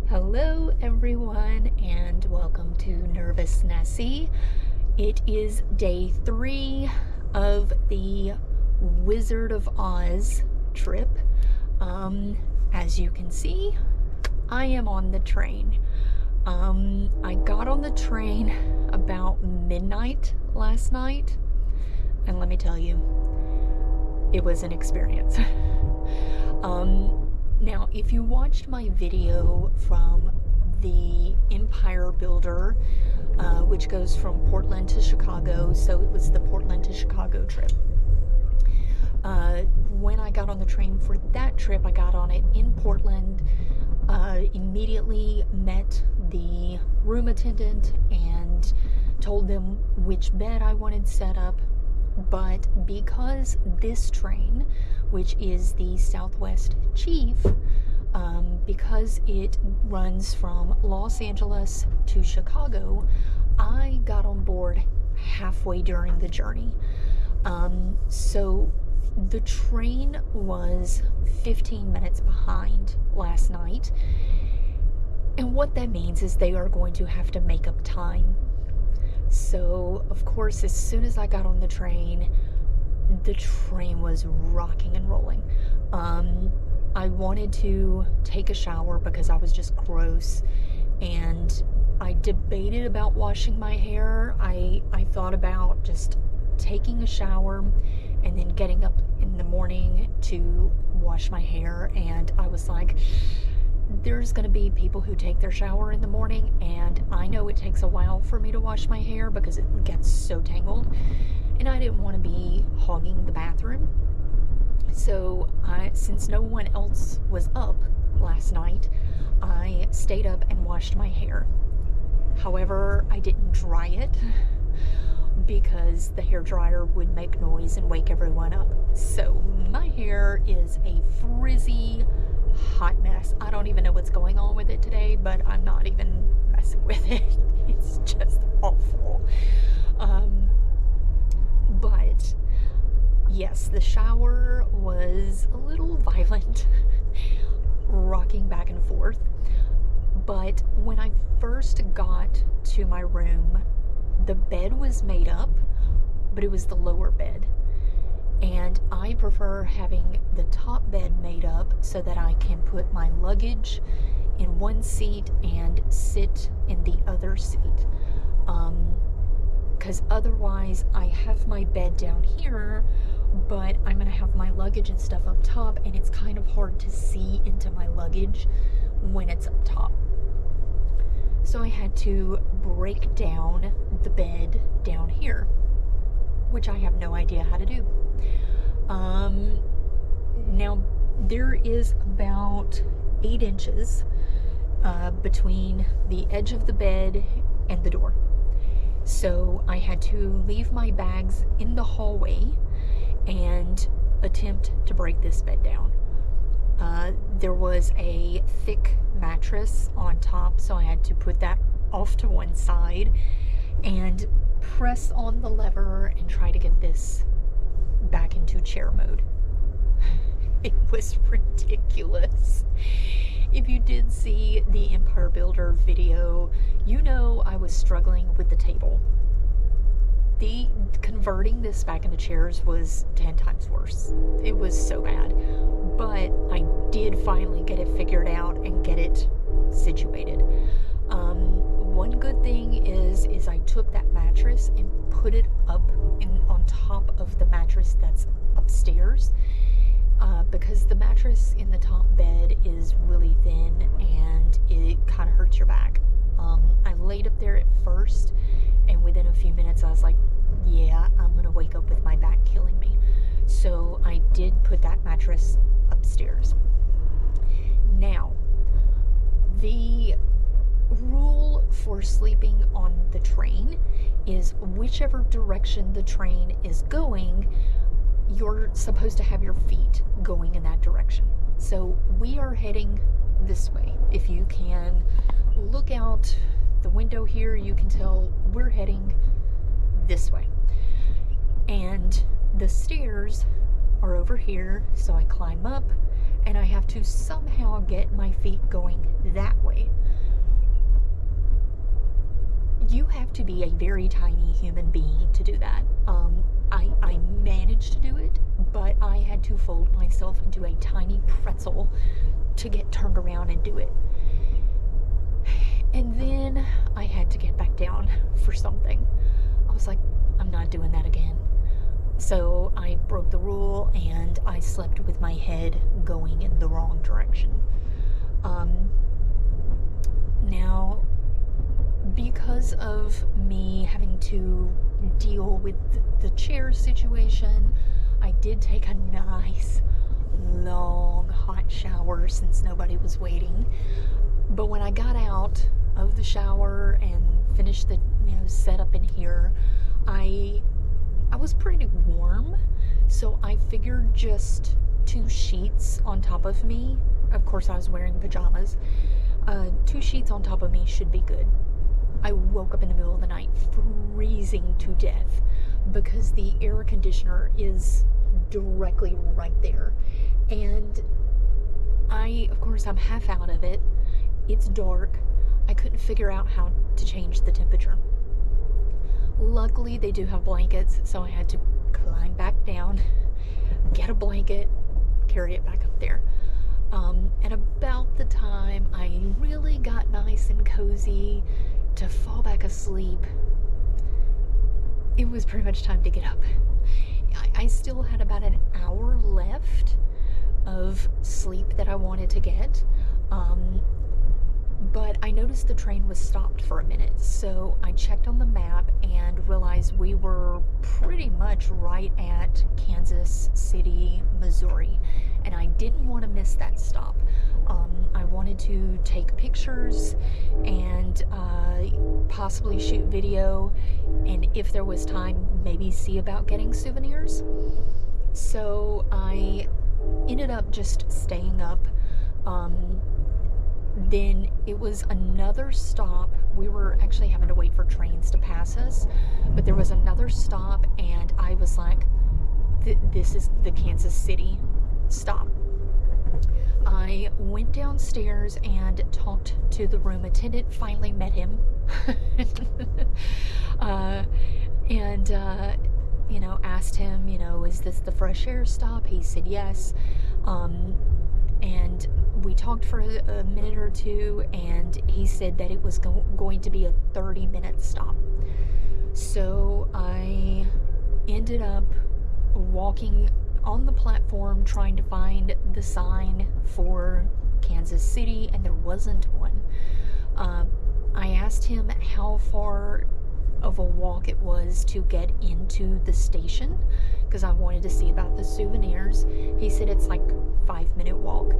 Hello everyone and welcome to Nervous Nessie. It is day 3 of the Wizard of Oz trip. As you can see, I am on the train. I got on the train about midnight last night, and let me tell you, it was an experience. Now, if you watched my video from the Empire Builder, which goes from Portland to Chicago, so it was the Portland to Chicago trip. When I got on the train for that trip, I got on it in Portland, immediately met the room attendant and told them which bed I wanted set up. But because this train, which is the Southwest Chief, because it runs from Los Angeles to Chicago, I got on board halfway during the journey. So the train was 15 minutes behind last night. And what that means is they are going to have to make up time. So, of course, as soon as I got on the train was rocking and rolling. I wanted to take a shower because I was just gross, and I debated about washing my hair. I thought about just taking a shower and then getting up in the morning to wash my hair, and I was like, there's going to be people who take their shower in the morning, and I know it takes a while for me to wash my hair because it gets so tangled, and I didn't want to be hogging the bathroom. So since no one else was up last night, I stayed up and washed my hair. However, I didn't dry it because the hair dryer would make noise and wake everyone up. So my hair is a frizzy hot mess. I don't even know what's going on with it today, but I'm not even messing with it. It's just awful. But yes, the shower was a little violent, rocking back and forth. But when I first got to my room, the bed was made up, but it was the lower bed. And I prefer having the top bed made up so that I can put my luggage in one seat and sit in the other seat. Because otherwise I have my bed down here, but I'm going to have my luggage and stuff up top, and it's kind of hard to see into my luggage when it's up top. So I had to break down the bed down here, which I have no idea how to do. Now there is about 8 inches between the edge of the bed and the door. So I had to leave my bags in the hallway and attempt to break this bed down. There was a thick mattress on top, so I had to put that off to one side and press on the lever and try to get this back into chair mode. It was ridiculous. If you did see the Empire Builder video, you know I was struggling with the table. Converting this back into chairs was 10 times worse. It was so bad. But I did finally get it figured out and get it situated. One good thing is I took that mattress and put it up on top of the mattress that's upstairs, because the mattress in the top bed is really thin and it kind of hurts your back. I laid up there at first, and within a few minutes I was like, yeah, I'm gonna wake up with my back killing me. So I did put that mattress upstairs. Now, the rule for sleeping on the train is whichever direction the train is going, you're supposed to have your feet going in that direction. So we are heading this way. If you can look out the window here, you can tell we're heading this way. And the stairs are over here, so I climb up and I have to somehow get my feet going that way. be a very tiny human being to do that. I managed to do it, but I had to fold myself into a tiny pretzel to get turned around and do it. And then I had to get back down for something. I was like, I'm not doing that again. So I broke the rule and I slept with my head going in the wrong direction. Now, because of me having to deal with the chair situation, I did take a nice, long, hot shower since nobody was waiting. But when I got out of the shower and finished the setup in here, I was pretty warm, so I figured just 2 sheets on top of me. Of course, I was wearing pajamas. 2 sheets on top of me should be good. I woke up in the middle of the night freezing to death because the air conditioner is directly right there. And of course, I'm half out of it. It's dark. I couldn't figure out how to change the temperature. Luckily, they do have blankets, so I had to climb back down, get a blanket, carry it back up there. And about the time I really got nice and cozy to fall back asleep, it was pretty much time to get up. I still had about an hour left of sleep that I wanted to get, but I noticed the train was stopped for a minute, so I checked on the map and realized we were pretty much right at Kansas City, Missouri, and I didn't want to miss that stop. I wanted to take pictures and possibly shoot video, and if there was time, maybe see about getting souvenirs. So I ended up just staying up. Then it was another stop. We were actually having to wait for trains to pass us, but there was another stop, and I was like, this is the Kansas City stop. I went downstairs and talked to the room attendant, finally met him. Asked him, is this the fresh air stop? He said yes. And we talked for a minute or two, and he said that it was going to be a 30-minute stop. So I ended up walking on the platform trying to find the sign for Kansas City, and there wasn't one. I asked him how far of a walk it was to get into the station because I wanted to see about the souvenirs. He said it's like 5-minute walk.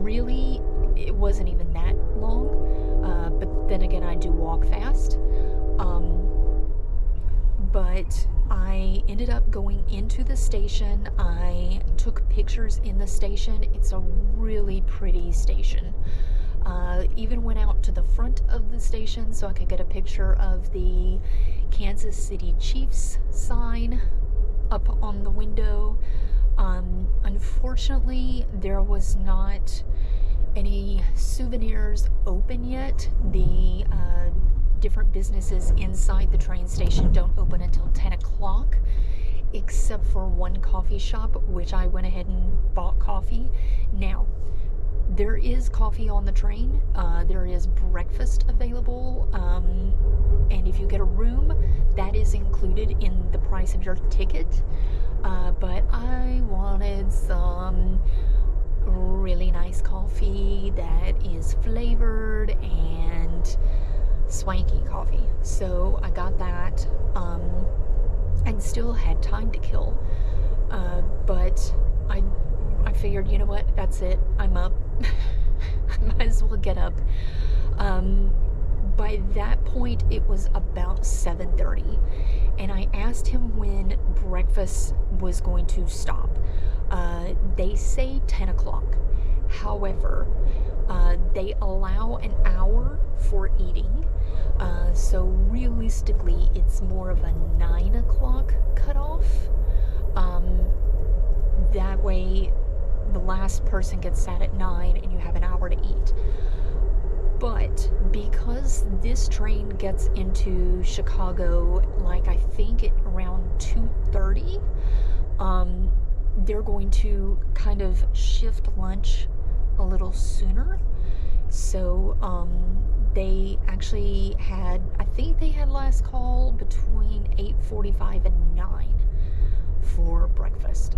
Really, it wasn't even that long, but then again, I do walk fast. But I ended up going into the station. I took pictures in the station. It's a really pretty station. Even went out to the front of the station so I could get a picture of the Kansas City Chiefs sign up on the window. Unfortunately, there was not any souvenirs open yet. The different businesses inside the train station don't open until 10 o'clock, except for one coffee shop, which I went ahead and bought coffee. Now, there is coffee on the train. There is breakfast available, and if you get a room, that is included in the price of your ticket. But I wanted some really nice coffee that is flavored and swanky coffee. So I got that, and still had time to kill. But I figured, you know what, that's it, I'm up. I might as well get up. By that point, it was about 7:30, and I asked him when breakfast was going to stop. They say 10 o'clock. However, they allow an hour for eating, so realistically, it's more of a 9 o'clock cutoff. That way, the last person gets sat at 9 and you have an hour to eat. But because because this train gets into Chicago, like I think at around 2:30, they're going to kind of shift lunch a little sooner. So they actually had, I think they had last call between 8:45 and 9 for breakfast.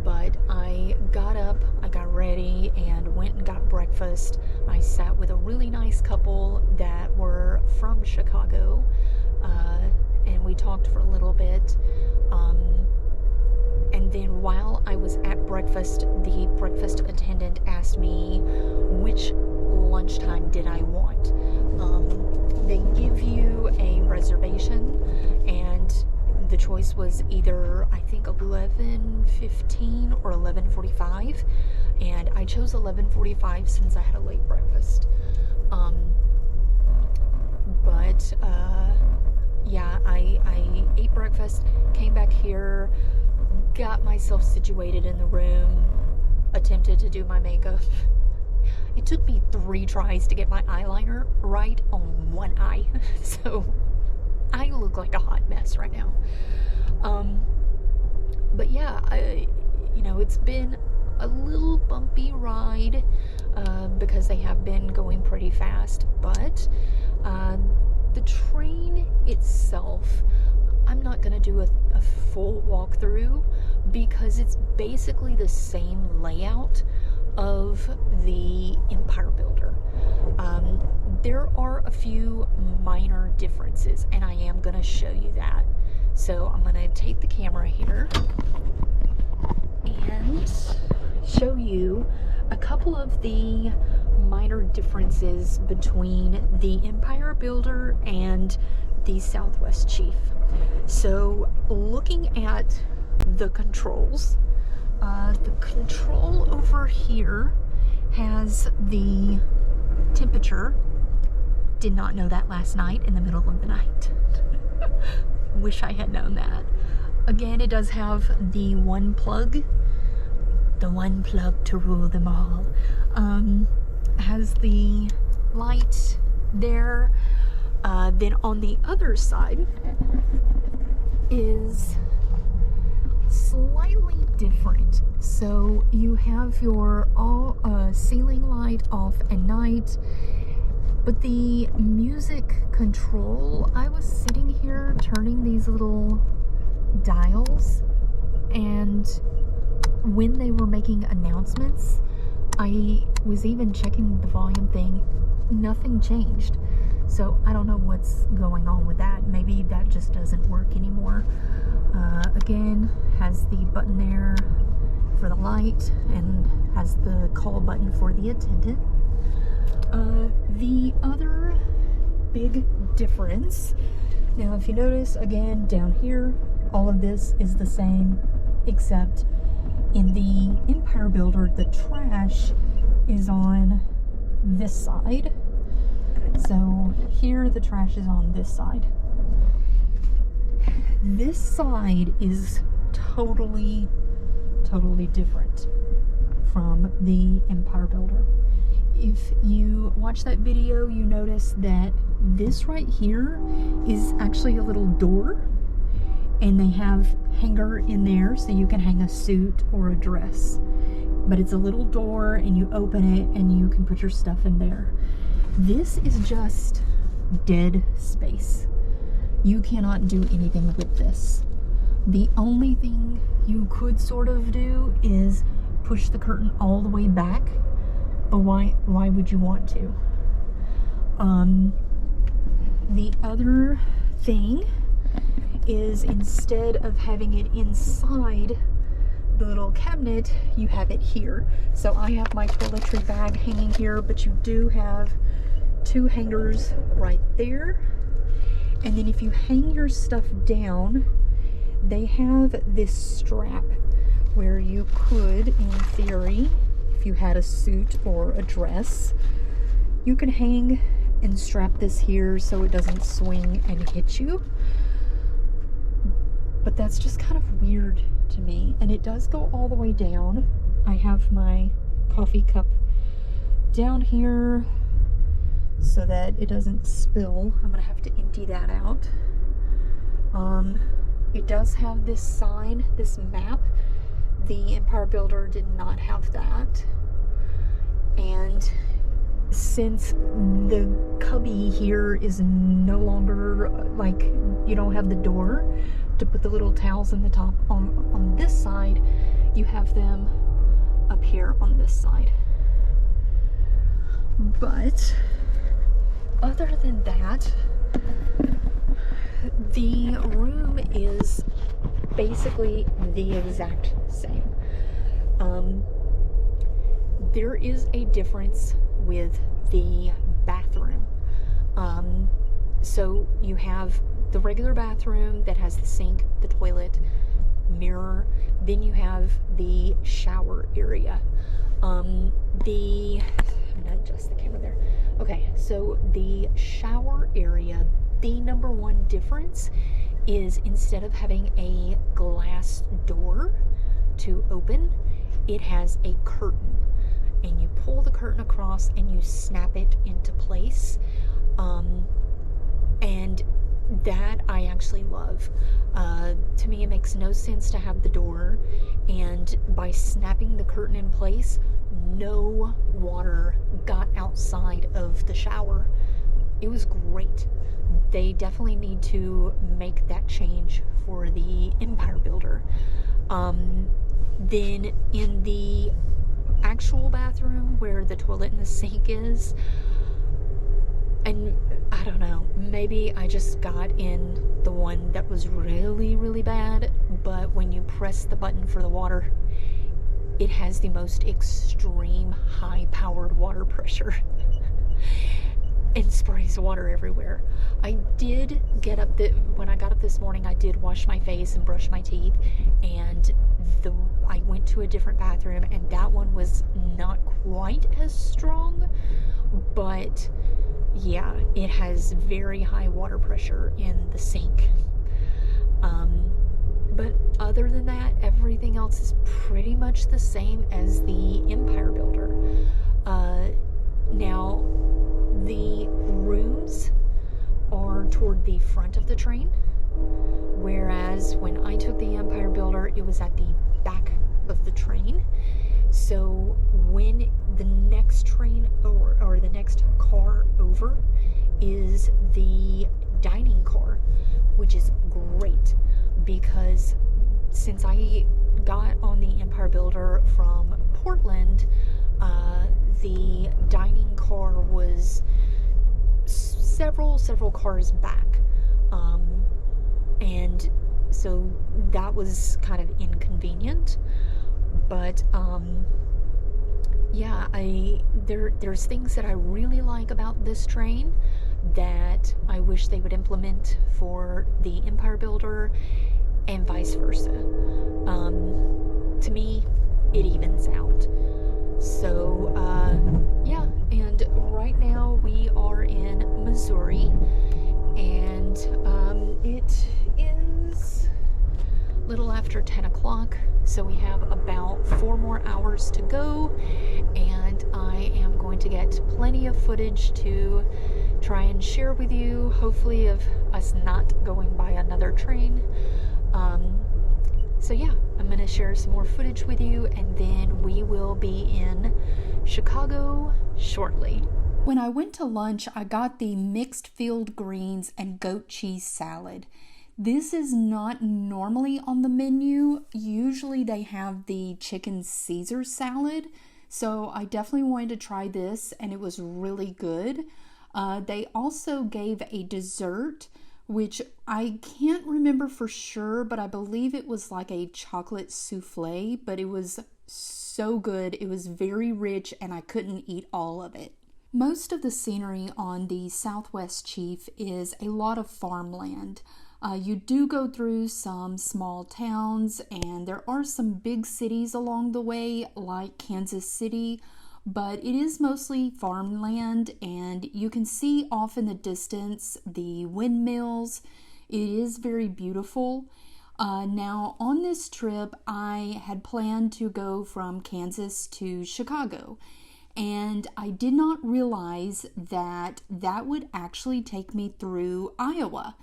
But I got up, I got ready, and went and got breakfast. I sat with a really nice couple that were from Chicago, and we talked for a little bit. And then while I was at breakfast, the breakfast attendant asked me which lunchtime did I want. They give you a reservation, and the choice was either, I think, 11:15 or 11:45, and I chose 11:45 since I had a late breakfast. Yeah, I ate breakfast, came back here, got myself situated in the room, attempted to do my makeup. It took me 3 tries to get my eyeliner right on one eye, so I look like a hot mess right now. But yeah, it's been a little bumpy ride, because they have been going pretty fast, but the train itself, I'm not going to do a full walkthrough because it's basically the same layout of the Empire Builder. There are a few minor differences, and I am going to show you that. So I'm going to take the camera here and show you a couple of the minor differences between the Empire Builder and the Southwest Chief. So looking at the controls, the control over here has the temperature. Did not know that last night in the middle of the night. Wish I had known that. Again, it does have the one plug to rule them all. Has the light there. Then on the other side is slightly different. So you have your ceiling light off at night, but the music control, I was sitting here turning these little dials, and when they were making announcements, I was even checking the volume thing, nothing changed. So I don't know what's going on with that. Maybe that just doesn't work anymore. Again, has the button there for the light and has the call button for the attendant. The other big difference, now if you notice, again, down here, all of this is the same, except in the Empire Builder, the trash is on this side. So here the trash is on this side. This side is totally different from the Empire Builder. If you watch that video, you notice that this right here is actually a little door, and they have hanger in there so you can hang a suit or a dress. But it's a little door, and you open it and you can put your stuff in there. This is just dead space. You cannot do anything with this. The only thing you could sort of do is push the curtain all the way back, but why would you want to? The other thing is, instead of having it inside the little cabinet, you have it here. So I have my toiletry bag hanging here, but you do have 2 hangers right there. And then if you hang your stuff down, they have this strap where you could, in theory, if you had a suit or a dress, you could hang and strap this here so it doesn't swing and hit you. But that's just kind of weird to me. And it does go all the way down. I have my coffee cup down here. so that it doesn't spill. I'm gonna have to empty that out. It does have this sign, this map. The Empire Builder did not have that. And since the cubby here is no longer, like, you don't have the door to put the little towels in the top on this side, you have them up here on this side. But other than that, the room is basically the exact same. There is a difference with the bathroom. So you have the regular bathroom that has the sink, the toilet, mirror. Then you have the shower area. I'm gonna adjust the camera there. Okay, so the shower area, the number one difference is instead of having a glass door to open, it has a curtain. And you pull the curtain across and you snap it into place. And that I actually love. To me, it makes no sense to have the door, and by snapping the curtain in place, no water got outside of the shower. It was great. They definitely need to make that change for the Empire Builder. Then in the actual bathroom where the toilet and the sink is, and I don't know, maybe I just got in the one that was really, really bad, but when you press the button for the water, it has the most extreme high-powered water pressure and sprays water everywhere. I did get up, when I got up this morning, I did wash my face and brush my teeth, and I went to a different bathroom, and that one was not quite as strong, but yeah, it has very high water pressure in the sink. But other than that, everything else is pretty much the same as the Empire Builder. Now, the rooms are toward the front of the train, whereas when I took the Empire Builder, it was at the back of the train. So when the next train or the next car over is the dining car, which is great because since I got on the Empire Builder from Portland, the dining car was several cars back, and so that was kind of inconvenient. But yeah, there's things that I really like about this train that I wish they would implement for the Empire Builder, and vice versa. To me, it evens out. So yeah, and right now we are in Missouri, and it is a little after 10 o'clock, so we have about 4 more hours to go, and I am going to get plenty of footage to try and share with you, hopefully of us not going by another train. So yeah, I'm going to share some more footage with you, and then we will be in Chicago shortly. When I went to lunch, I got the mixed field greens and goat cheese salad. This is not normally on the menu. Usually they have the chicken Caesar salad, so I definitely wanted to try this, and it was really good. They also gave a dessert, which I can't remember for sure, but I believe it was like a chocolate souffle, but it was so good. It was very rich, and I couldn't eat all of it. Most of the scenery on the Southwest Chief is a lot of farmland. You do go through some small towns, and there are some big cities along the way, like Kansas City, but it is mostly farmland, and you can see off in the distance the windmills. It is very beautiful. Now, on this trip, I had planned to go from Kansas to Chicago, and I did not realize that that would actually take me through Iowa.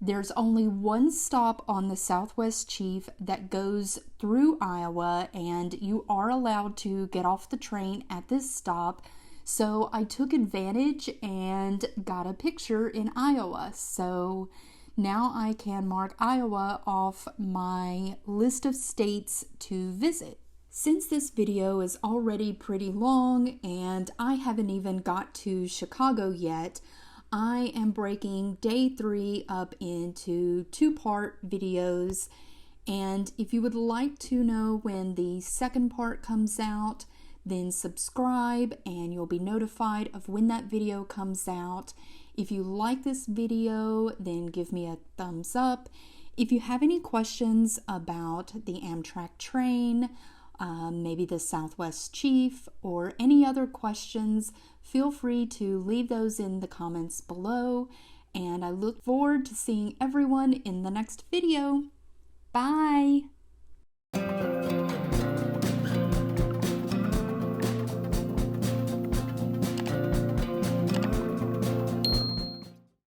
There's only one stop on the Southwest Chief that goes through Iowa, and you are allowed to get off the train at this stop. So I took advantage and got a picture in Iowa. So now I can mark Iowa off my list of states to visit. Since this video is already pretty long and I haven't even got to Chicago yet, I am breaking day 3 up into 2-part videos, and if you would like to know when the second part comes out, then subscribe and you'll be notified of when that video comes out. If you like this video, then give me a thumbs up. If you have any questions about the Amtrak train, maybe the Southwest Chief, or any other questions, feel free to leave those in the comments below, and I look forward to seeing everyone in the next video. Bye!